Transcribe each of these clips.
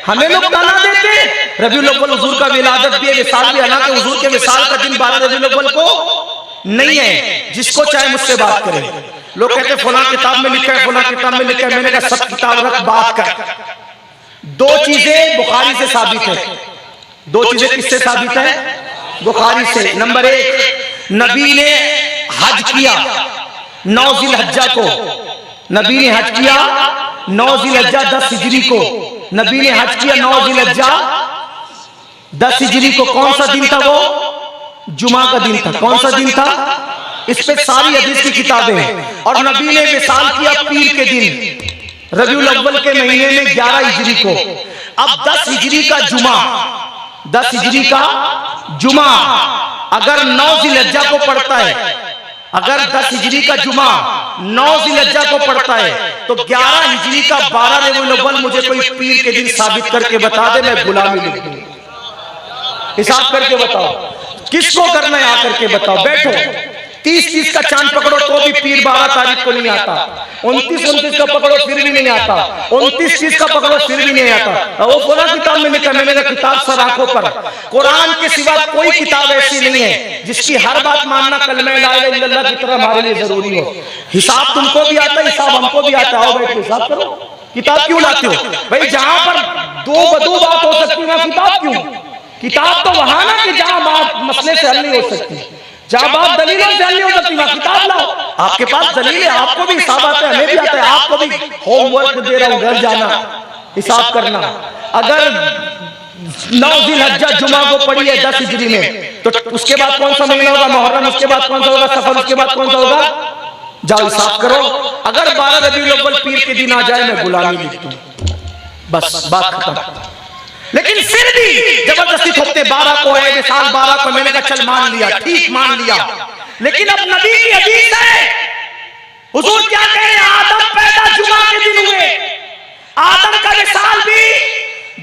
हमें लोग ताना देते रबीउल अव्वल हुजूर का विलादत भी है, विसाल भी, हालांकि हुजूर के विसाल का दिन 12 रबीउल अव्वल को नहीं है। जिसको चाहे मुझसे बात करें। लोग कहते फलां किताब में लिखा है, फलां किताब में लिखा है। मैंने कहा सब किताब रख, बात कर। दो चीजें बुखारी से साबित है। दो चीजें किससे साबित है? बुखारी से। नंबर एक, नबी ने हज किया 9 जिलहज्जा को। नबी ने हज किया 9 जिलहज्जा 10 हिजरी को। नबी ने हज किया 9 जिलहज्जा 10 हिजरी को। कौन सा दिन था वो? जुमा का दिन था। कौन सा दिन था? इस पे सारी हदीस की किताबें हैं। और नबी ने विसाल किया पीर के दिन रबीउल अव्वल के महीने में 11 हिजरी को। अब 10 हिजरी का जुमा, 10 हिजरी का जुमा अगर 9 जिलहज्जा को पड़ता है, अगर 10 हिजरी का जुमा 9 जिलहज्जा को पड़ता है, तो 11 हिजरी का 12 रबीउल अव्वल मुझे कोई पीर के दिन साबित करके बता दे, मैं गुलामी लिख दूं। हिसाब करके बताओ, किसको करना है आकर के बताओ। बैठो, 30 का चांद पकड़ो तो भी पीर 12 तारीख को नहीं आता। 29 का पकड़ो फिर भी नहीं आता। 29 का पकड़ो फिर भी नहीं आता। वो पूरा किताब में लिखा, मैंने किताब सर आंखों पर, कुरान के सिवा कोई किताब ऐसी नहीं है जिसकी हर बात मानना कलमे ला इलाहा इल्लल्लाह की तरह हमारे लिए जरूरी हो। हिसाब तुमको भी आता है, हिसाब हमको भी आता है। आओ बैठ के हिसाब करो। किताब क्यों लाते हो भाई? जहां पर दो बदू बात हो सकती है, किताब क्यों? किताब तो वहां ना कि जहां बात मसले से हल नहीं हो सकती, जहां बात दलीलों से हल नहीं हो सकती, वहां किताब लाओ। आपके पास दलील है, आपको भी हिसाब आता है, हमें भी आता है। आपको भी होमवर्क दे रहा हूं, घर जाना हिसाब करना। अगर 9 जिलहज्जा जुमा को पड़ी है 10 हिजरी में, तो उसके बाद कौन सा महीना होगा? मुहर्रम। उसके बाद कौन सा होगा? सफर। उसके बाद कौन सा होगा? जाओ हिसाब करो। अगर 12 रबीउल अव्वल पीर के दिन आ जाए, मैं गुलामी लिख दूं, बस बात खत्म। लेकिन फिर भी जबरदस्ती थोपते 12 को है, विसाल 12 को। मैंने कहा चल मान लिया, ठीक मान लिया। लेकिन अब नबी की हदीस है, हुजूर क्या कह रहे हैं? आदम पैदा जुमा के दिन हुए, आदम का विसाल भी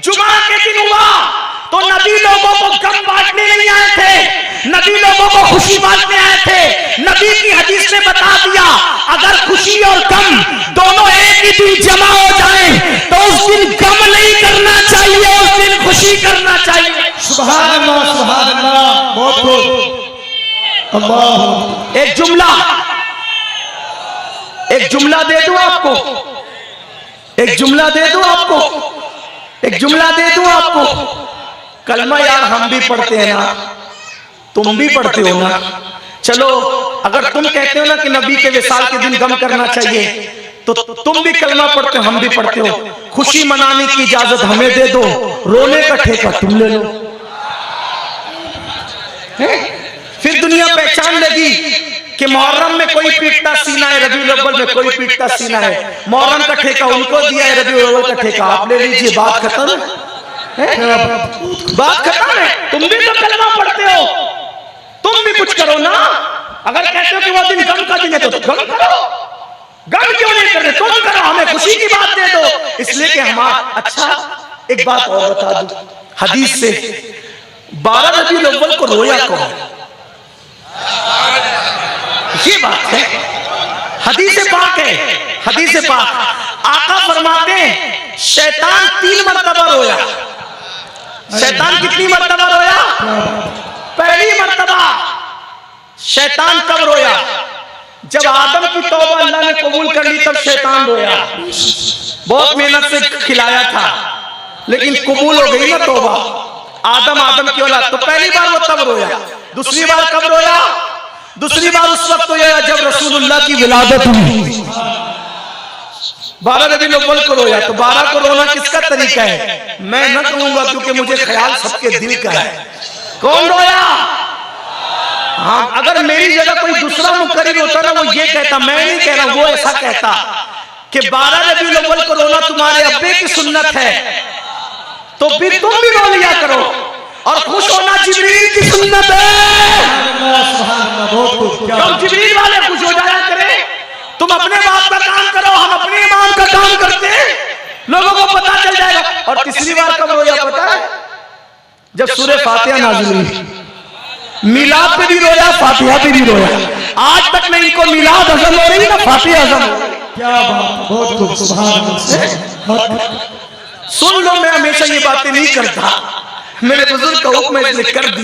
जुमा के दिन हुआ। तो नबी लोगों को गम बांटने नहीं आए थे, नबी लोगों को खुशी बांटने आए थे। नबी की हदीस ने बता दिया, अगर खुशी और गम दोनों एक ही दिन जमा हो जाए तो उस दिन गम नहीं करना चाहिए, उस दिन खुशी करना चाहिए। सुभान अल्लाह, सुभान अल्लाह, बहुत खूब। अल्लाह। एक जुमला दे दूं आपको, एक जुमला दे दूं आपको, एक जुमला दे दूं आपको। कलमा यार हम भी पढ़ते हैं ना, तुम भी पढ़ते हो ना। चलो, अगर तुम कहते हो ना कि नबी के विसाल के दिन गम करना चाहिए, तो तुम भी कलमा पढ़ते हो, हम भी पढ़ते हो। खुशी मनाने की इजाजत हमें दे दो, रोने का ठेका तुम ले लो। फिर दुनिया पहचान लगी कि मुहर्रम में कोई पीटता सीना है, रबीउल अव्वल में कोई पीटता सीना है। मुहर्रम का ठेका उनको दिया है, रबीउल अव्वल का ठेका आप ले लीजिए। बात खत्म है, बात खत्म है। तुम भी तो कलमा पढ़ते हो, तुम भी कुछ करो ना। अगर कहते हो कि वो दिन गम का दिन है, तो गम करो। गम क्यों नहीं कर रहे? तुम करो, हमें खुशी की बात दे दो। इसलिए कि हमारा अच्छा। एक बात और बता दूं हदीस से, 12 रबीउल अव्वल को रोया कौन? ये बात है, हदीस पाक है, हदीस पाक। आका फरमाते हैं शैतान 3 मरतबा रोया। शैतान कितनी मरतबा रोया? पहली मरतबा शैतान कब रोया? जब आदम की तौबा अल्लाह ने कबूल कर ली, तब शैतान रोया। बहुत मेहनत से खिलाया था, लेकिन कबूल हो गई ना तौबा। आदम की औलाद, तो पहली बार वो तब रोया। दूसरी बार कब रोया? दूसरी बार उस वक्त रोया जब रसूलुल्लाह की विलादत हुई। 12 रबीउल अव्वल को रोया। तो 12 को रोना किसका तरीका है? मैं न कहूंगा, क्योंकि मुझे ख्याल सबके दिल का है। कौन रोया? हाँ, अगर मेरी जगह कोई दूसरा मुकर्रिर होता ना, वो ये कहता, मैं नहीं कह रहा, वो ऐसा कहता कि 12 रबीउल अव्वल को रोना तुम्हारे अब्बे की सुन्नत है, तो फिर तुम भी रो लिया करो। और खुश होना जिब्रील की सुन्नत है। क्यों जिब्रील वाले खुश हो जाया करें? तुम अपने बाप का काम करो, हम अपने इमाम का काम करते हैं, लोगों को पता चल जाएगा। और तीसरी बार कब रोया पता है? जब सूरह फातिहा नाज़िल हुई। मिलाद पे भी रोया, फातिहा पे भी रोया। आज तक नहीं इनको मिलाद हज़म हो रही ना फातिहा हज़म। क्या बात, बहुत खूब, सुभान अल्लाह। सुन लो, मैं हमेशा ये बातें नहीं करता, मेरे बुजुर्ग का हुक्म इसने कर दिया।